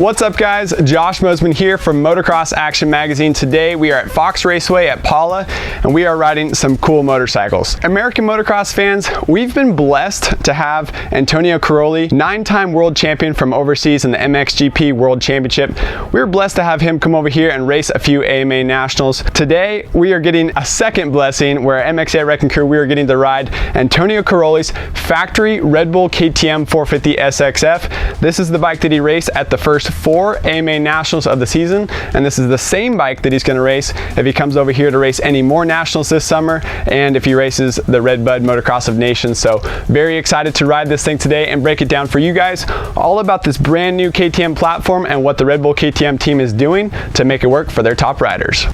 What's up guys, Josh Mosman here from Motocross Action Magazine. Today we are at Fox Raceway at Paula and we are riding some cool motorcycles. American motocross fans, we've been blessed to have Antonio Cairoli, 9-time world champion from overseas in the MXGP World Championship. We're blessed to have him come over here and race a few AMA Nationals. Today we are getting a second blessing where MXA Wrecking Crew, we are getting to ride Antonio Cairoli's factory Red Bull KTM 450SXF. This is the bike that he raced at the first 4 AMA Nationals of the season, and this is the same bike that he's going to race if he comes over here to race any more Nationals this summer and if he races the Red Bud Motocross of Nations. So very excited to ride this thing today and break it down for you guys all about this brand new KTM platform and what the Red Bull KTM team is doing to make it work for their top riders.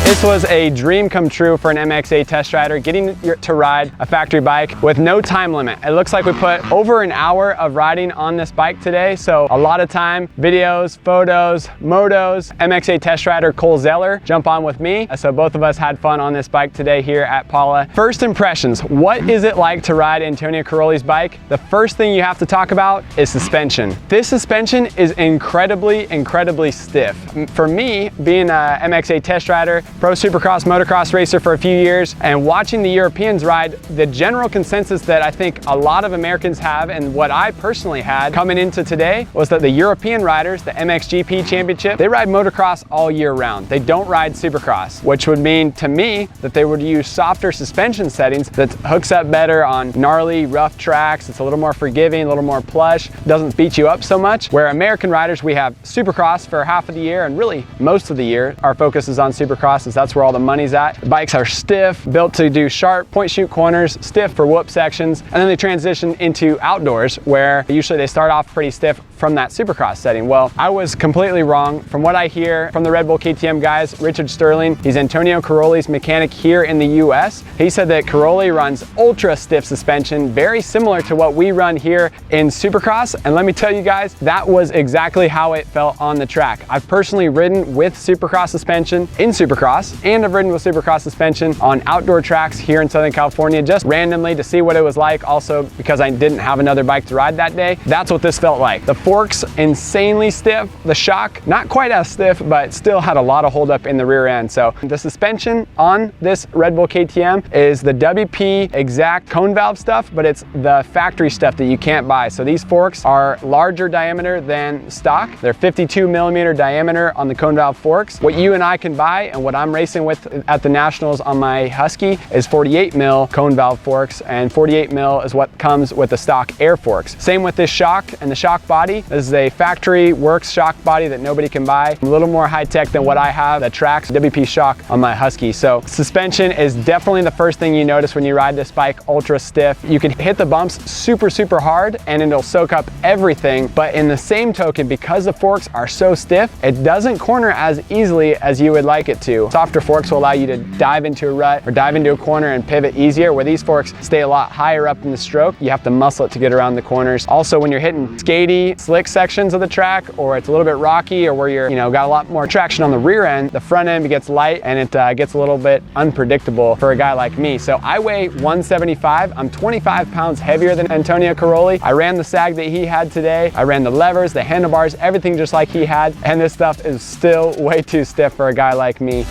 This was a dream come true for an MXA test rider, getting to ride a factory bike with no time limit. It looks like we put over an hour of riding on this bike today, so a lot of time, videos, photos, motos. MXA test rider Cole Zeller jump on with me, so both of us had fun on this bike today here at Paula. First impressions, what is it like to ride Antonio Cairoli's bike? The first thing you have to talk about is suspension. This suspension is incredibly stiff. For me, being a MXA test rider, pro supercross motocross racer for a few years and watching the Europeans ride, the general consensus that I think a lot of Americans have and what I personally had coming into today was that the European riders, the MXGP championship, they ride motocross all year round. They don't ride supercross, which would mean to me that they would use softer suspension settings that hooks up better on gnarly, rough tracks. It's a little more forgiving, a little more plush, doesn't beat you up so much. Where American riders, we have supercross for half of the year and really most of the year. Our focus is on supercross as that's where all the money's at. The bikes are stiff, built to do sharp point shoot corners, stiff for whoop sections, and then they transition into outdoors where usually they start off pretty stiff from that supercross setting. Well, I was completely wrong. From what I hear from the Red Bull KTM guys, Richard Sterling, he's Antonio Cairoli's mechanic here in the US. He said that Cairoli runs ultra stiff suspension, very similar to what we run here in supercross. And let me tell you guys, that was exactly how it felt on the track. I've personally ridden with supercross suspension in supercross, and I've ridden with supercross suspension on outdoor tracks here in Southern California, just randomly to see what it was like. Also, because I didn't have another bike to ride that day, that's what this felt like. The forks, insanely stiff. The shock, not quite as stiff, but still had a lot of hold up in the rear end. So the suspension on this Red Bull KTM is the WP exact cone valve stuff, but it's the factory stuff that you can't buy. So these forks are larger diameter than stock. They're 52mm diameter on the cone valve forks. What you and I can buy and what I'm racing with at the Nationals on my Husky is 48mm cone valve forks, and 48mm is what comes with the stock air forks. Same with this shock and the shock body. This is a factory works shock body that nobody can buy. A little more high tech than what I have, the Trax WP shock on my Husky. So suspension is definitely the first thing you notice when you ride this bike, ultra stiff. You can hit the bumps super hard and it'll soak up everything, but in the same token, because the forks are so stiff, it doesn't corner as easily as you would like it to. Softer forks will allow you to dive into a rut or dive into a corner and pivot easier, where these forks stay a lot higher up in the stroke. You have to muscle it to get around the corners. Also, when you're hitting skatey, slick sections of the track, or it's a little bit rocky, or where you're, got a lot more traction on the rear end, the front end gets light and it gets a little bit unpredictable for a guy like me. So I weigh 175. I'm 25 pounds heavier than Antonio Cairoli. I ran the sag that he had today. I ran the levers, the handlebars, everything just like he had. And this stuff is still way too stiff for a guy like me.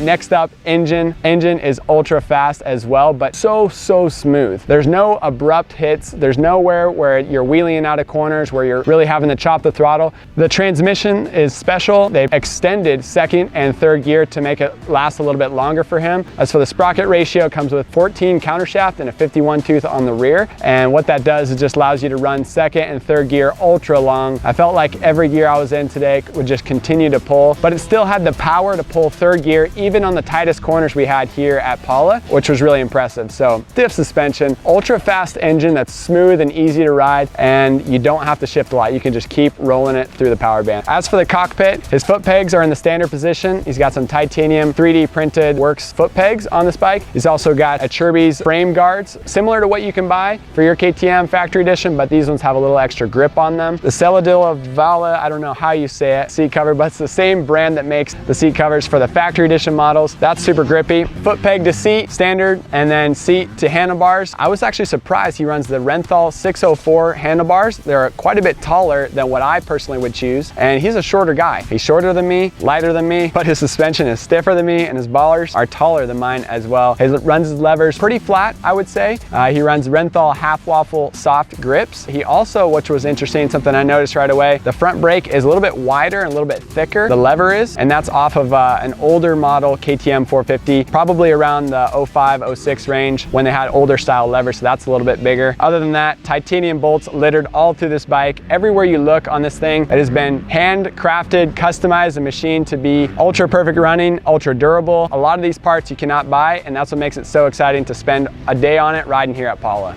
Next up, engine. Engine is ultra fast as well, but so smooth. There's no abrupt hits. There's nowhere where you're wheeling out of corners where you're really having to chop the throttle. The transmission is special. They've extended second and third gear to make it last a little bit longer for him. As for the sprocket ratio, it comes with 14 countershaft and a 51 tooth on the rear. And what that does is just allows you to run second and third gear ultra long. I felt like every gear I was in today would just continue to pull, but it still had the power to pull third gear even on the tightest corners we had here at Paula, which was really impressive. So stiff suspension, ultra fast engine that's smooth and easy to ride, and you don't have to shift a lot. You can just keep rolling it through the power band. As for the cockpit, his foot pegs are in the standard position. He's got some titanium 3D printed works foot pegs on this bike. He's also got a Chirby's frame guards, similar to what you can buy for your KTM factory edition, but these ones have a little extra grip on them. The Celadilla Vala, I don't know how you say it, seat cover, but it's the same brand that makes the seat covers for the factory edition models. That's super grippy. Foot peg to seat, standard, and then seat to handlebars. I was actually surprised he runs the Renthal 604 handlebars. They're quite a bit taller than what I personally would choose, and he's a shorter guy. He's shorter than me, lighter than me, but his suspension is stiffer than me, and his ballers are taller than mine as well. He runs his levers pretty flat, I would say. He runs Renthal half waffle soft grips. He also, which was interesting, something I noticed right away, the front brake is a little bit wider and a little bit thicker, the lever is, and that's off of an older model KTM 450, probably around the 05, 06 range when they had older style levers, so that's a little bit bigger. Other than that, titanium bolts littered all through this bike. Everywhere you look on this thing, it has been handcrafted, customized, and machined to be ultra perfect running, ultra durable. A lot of these parts you cannot buy, and that's what makes it so exciting to spend a day on it riding here at Paula.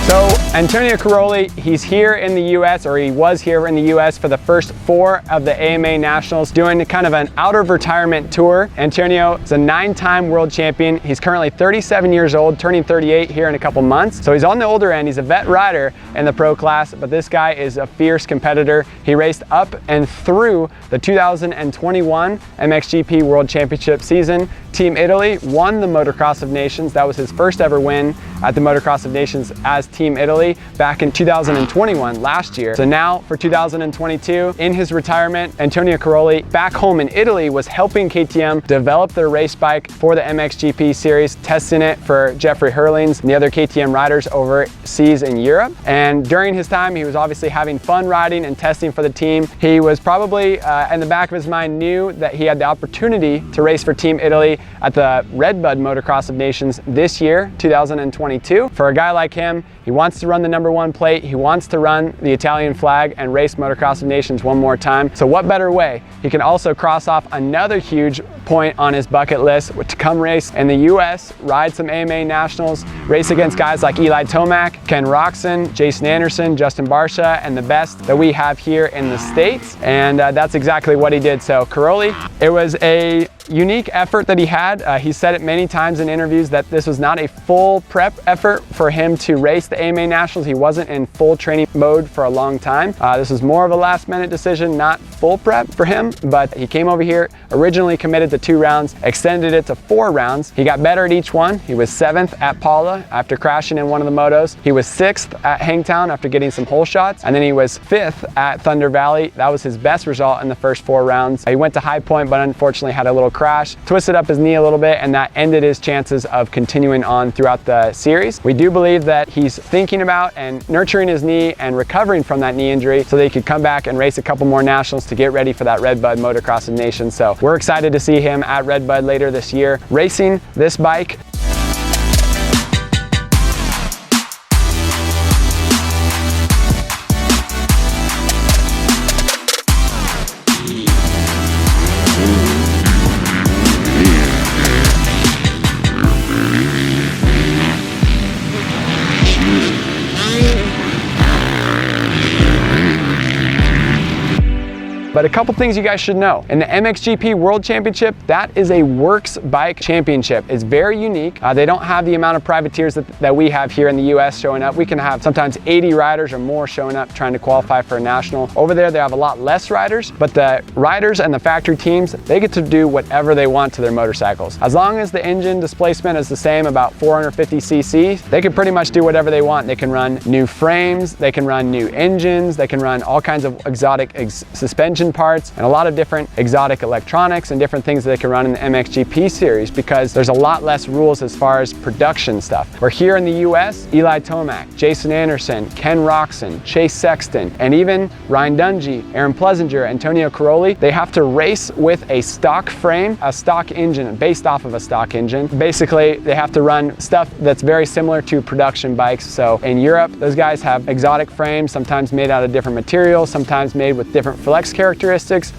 So Antonio Cairoli, he's here in the US, or he was here in the US for the first 4 of the AMA Nationals, doing kind of an out of retirement tour. Antonio is a 9-time world champion. He's currently 37 years old, turning 38 here in a couple months. So he's on the older end. He's a vet rider in the pro class, but this guy is a fierce competitor. He raced up and through the 2021 MXGP World Championship season. Team Italy won the Motocross of Nations. That was his first ever win at the Motocross of Nations as Team Italy back in 2021, last year. So now for 2022, in his retirement, Antonio Cairoli back home in Italy was helping KTM develop their race bike for the MXGP series, testing it for Jeffrey Hurlings and the other KTM riders overseas in Europe. And during his time, he was obviously having fun riding and testing for the team. He was probably in the back of his mind knew that he had the opportunity to race for Team Italy at the Redbud Motocross of Nations this year, 2022. For a guy like him, he wants to run the #1 plate. He wants to run the Italian flag and race Motocross of Nations one more time. So what better way? He can also cross off another huge point on his bucket list to come race in the US, ride some AMA Nationals, race against guys like Eli Tomac, Ken Roxon, Jason Anderson, Justin Barcia, and the best that we have here in the States. And that's exactly what he did. So Cairoli, it was a unique effort that he had. He said it many times in interviews that this was not a full prep effort for him to race the AMA Nationals. He wasn't in full training mode for a long time. This was more of a last minute decision, not full prep for him, but he came over here, originally committed to 2 rounds, extended it to 4 rounds. He got better at each one. He was 7th at Paula after crashing in one of the motos. He was 6th at Hangtown after getting some hole shots, and then he was 5th at Thunder Valley. That was his best result in the first 4 rounds. He went to High Point, but unfortunately had a little crash, twisted up his knee a little bit, and that ended his chances of continuing on throughout the series. We do believe that he's thinking about and nurturing his knee and recovering from that knee injury so that he could come back and race a couple more nationals to get ready for that Redbud Motocross of Nations. So we're excited to see him at Redbud later this year racing this bike. But a couple things you guys should know. In the MXGP World Championship, that is a works bike championship. It's very unique. They don't have the amount of privateers that we have here in the US showing up. We can have sometimes 80 riders or more showing up trying to qualify for a national. Over there, they have a lot less riders, but the riders and the factory teams, they get to do whatever they want to their motorcycles. As long as the engine displacement is the same, about 450 cc's, they can pretty much do whatever they want. They can run new frames, they can run new engines, they can run all kinds of exotic suspension parts and a lot of different exotic electronics and different things that they can run in the MXGP series, because there's a lot less rules as far as production stuff. Where here in the US, Eli Tomac, Jason Anderson, Ken Roxon, Chase Sexton, and even Ryan Dungey, Aaron Plessinger, Antonio Cairoli, they have to race with a stock frame, a stock engine, based off of a stock engine. Basically, they have to run stuff that's very similar to production bikes. So in Europe, those guys have exotic frames, sometimes made out of different materials, sometimes made with different flex characteristics.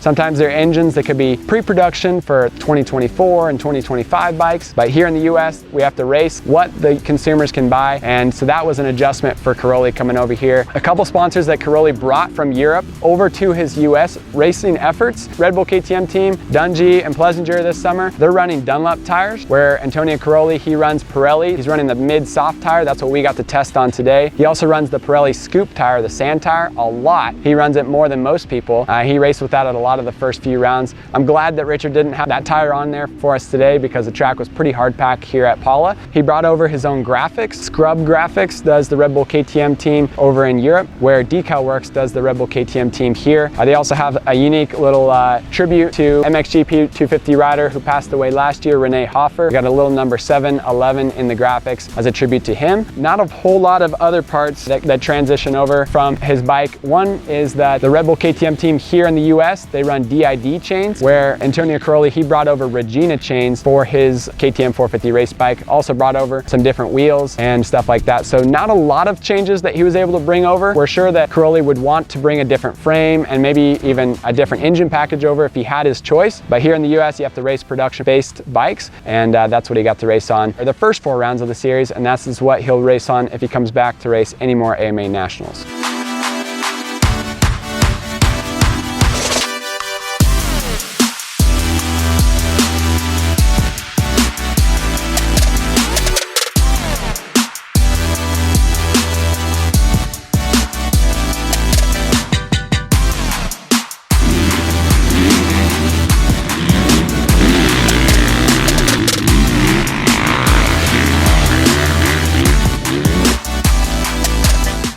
Sometimes their engines, they could be pre-production for 2024 and 2025 bikes. But here in the US, we have to race what the consumers can buy. And so that was an adjustment for Cairoli coming over here. A couple sponsors that Cairoli brought from Europe over to his US racing efforts. Red Bull KTM team, Dungey and Plessinger this summer, they're running Dunlop tires, where Antonio Cairoli, he runs Pirelli. He's running the mid-soft tire. That's what we got to test on today. He also runs the Pirelli scoop tire, the sand tire, a lot. He runs it more than most people. He raced with that at a lot of the first few rounds. I'm glad that Richard didn't have that tire on there for us today, because the track was pretty hard packed here at Paula. He brought over his own graphics. Scrub Graphics does the Red Bull KTM team over in Europe, where Decal Works does the Red Bull KTM team here. They also have a unique little tribute to MXGP 250 rider who passed away last year, Renee Hoffer. We got a little number 711 in the graphics as a tribute to him. Not a whole lot of other parts that transition over from his bike. One is that the Red Bull KTM team here in the US, they run DID chains, where Antonio Cairoli, he brought over Regina chains for his KTM 450 race bike. Also brought over some different wheels and stuff like that. So not a lot of changes that he was able to bring over. We're sure that Cairoli would want to bring a different frame and maybe even a different engine package over if he had his choice. But here in the US, you have to race production-based bikes, and that's what he got to race on the first 4 rounds of the series, and that's what he'll race on if he comes back to race any more AMA Nationals.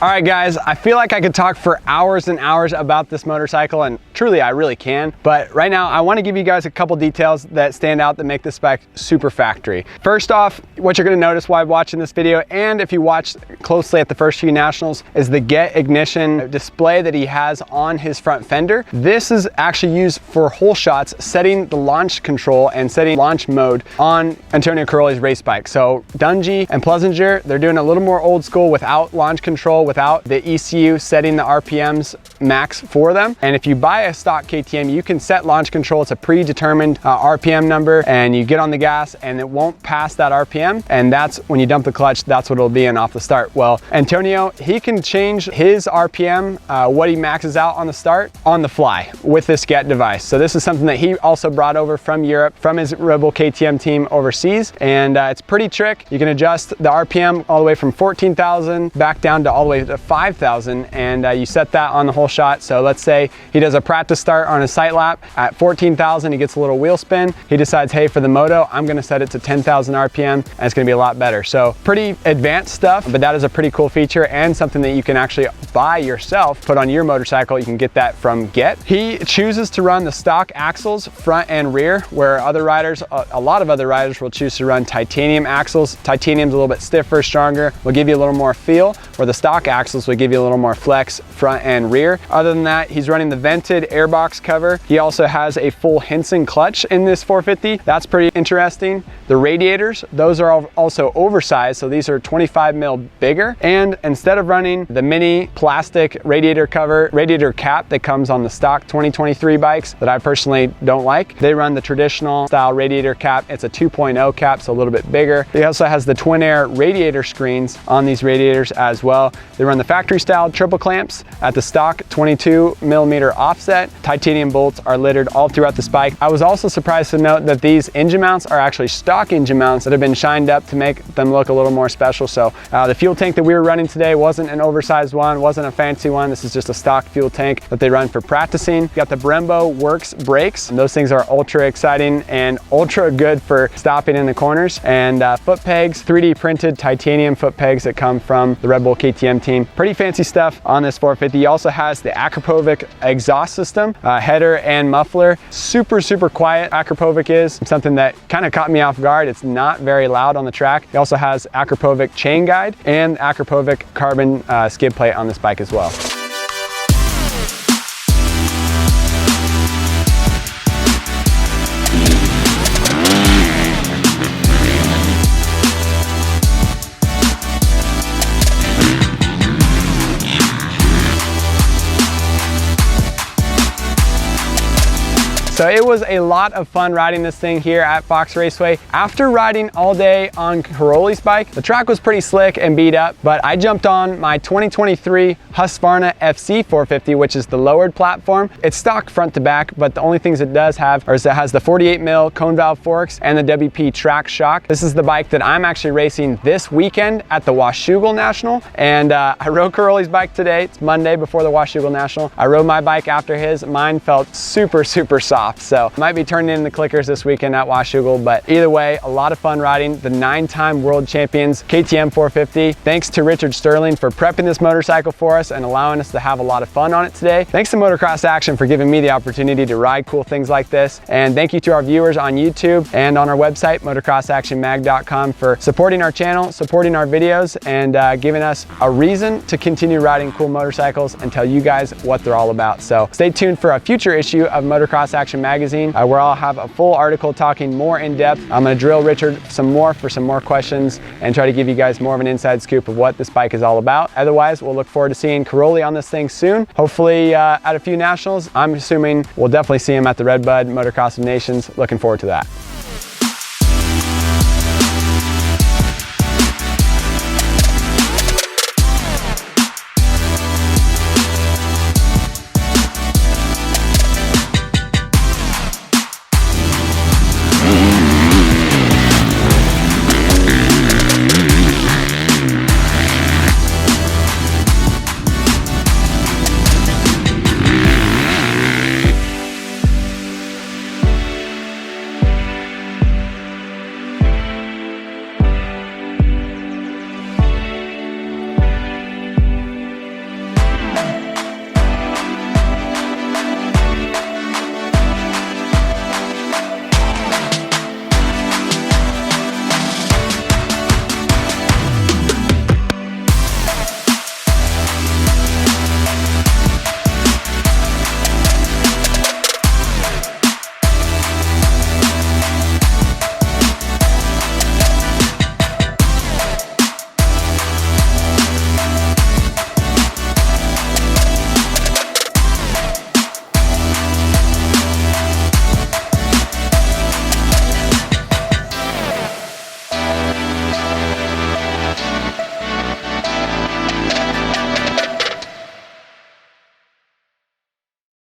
All right, guys, I feel like I could talk for hours and hours about this motorcycle, and truly I really can, but right now I want to give you guys a couple details that stand out that make this bike super factory. First off, what you're going to notice while watching this video, and if you watch closely at the first few nationals, is the Get Ignition display that he has on his front fender. This is actually used for hole shots, setting the launch control and setting launch mode on Antonio Cairoli's race bike. So Dungey and Plessinger, they're doing a little more old school without launch control, without the ECU setting the RPMs max for them. And if you buy a stock KTM, you can set launch control. It's a predetermined RPM number, and you get on the gas and it won't pass that RPM. And that's when you dump the clutch, that's what it'll be in off the start. Well, Antonio, he can change his RPM, what he maxes out on the start, on the fly with this Get device. So this is something that he also brought over from Europe, from his Red Bull KTM team overseas. And it's pretty trick. You can adjust the RPM all the way from 14,000 back down to all the way to 5,000, and you set that on the whole shot. So let's say he does a practice start on a sight lap at 14,000, he gets a little wheel spin, he decides, hey, for the moto, I'm gonna set it to 10,000 RPM, and it's gonna be a lot better. So pretty advanced stuff, but that is a pretty cool feature and something that you can actually buy yourself, put on your motorcycle. You can get that from Get. He chooses to run the stock axles front and rear, where other riders, a lot of other riders will choose to run titanium axles. Titanium's a little bit stiffer, stronger, will give you a little more feel, where the stock axles will give you a little more flex front and rear. Other than that, he's running the vented airbox cover. He also has a full Henson clutch in this 450. That's pretty interesting. The radiators, those are also oversized, so these are 25 mil bigger. And instead of running the mini plastic radiator cover, radiator cap that comes on the stock 2023 bikes that I personally don't like, they run the traditional style radiator cap. It's a 2.0 cap, so a little bit bigger. He also has the twin air radiator screens on these radiators as well. They run the factory style triple clamps, at the stock 22mm offset. Titanium bolts are littered all throughout the bike. I was also surprised to note that these engine mounts are actually stock engine mounts that have been shined up to make them look a little more special. So the fuel tank that we were running today wasn't an oversized one, wasn't a fancy one. This is just a stock fuel tank that they run for practicing. Got the Brembo Works brakes, and those things are ultra exciting and ultra good for stopping in the corners. And foot pegs, 3D printed titanium foot pegs that come from the Red Bull KTM team. Pretty fancy stuff on this 450. He also has the Akrapovic exhaust system, header and muffler. Super quiet Akrapovic is, something that kind of caught me off guard. It's not very loud on the track. He also has Akrapovic chain guide and Akrapovic carbon skid plate on this bike as well. So it was a lot of fun riding this thing here at Fox Raceway. After riding all day on Cairoli's bike, the track was pretty slick and beat up, but I jumped on my 2023 Husqvarna FC 450, which is the lowered platform. It's stock front to back, but the only things it does have is it has the 48mm cone valve forks and the WP track shock. This is the bike that I'm actually racing this weekend at the Washougal National, and I rode Cairoli's bike today. It's Monday before the Washougal National. I rode my bike after his. Mine felt super soft. So might be turning in the clickers this weekend at Washougal, but either way, a lot of fun riding the 9-time world champions KTM 450. Thanks to Richard Sterling for prepping this motorcycle for us and allowing us to have a lot of fun on it today. Thanks to Motocross Action for giving me the opportunity to ride cool things like this. And thank you to our viewers on YouTube and on our website, motocrossactionmag.com, for supporting our channel, supporting our videos, and giving us a reason to continue riding cool motorcycles and tell you guys what they're all about. So stay tuned for a future issue of Motocross Action Magazine, where I'll have a full article talking more in depth. I'm going to drill Richard some more questions and try to give you guys more of an inside scoop of what this bike is all about. Otherwise, we'll look forward to seeing Cairoli on this thing soon. Hopefully at a few nationals. I'm assuming we'll definitely see him at the Redbud Motocross of Nations. Looking forward to that.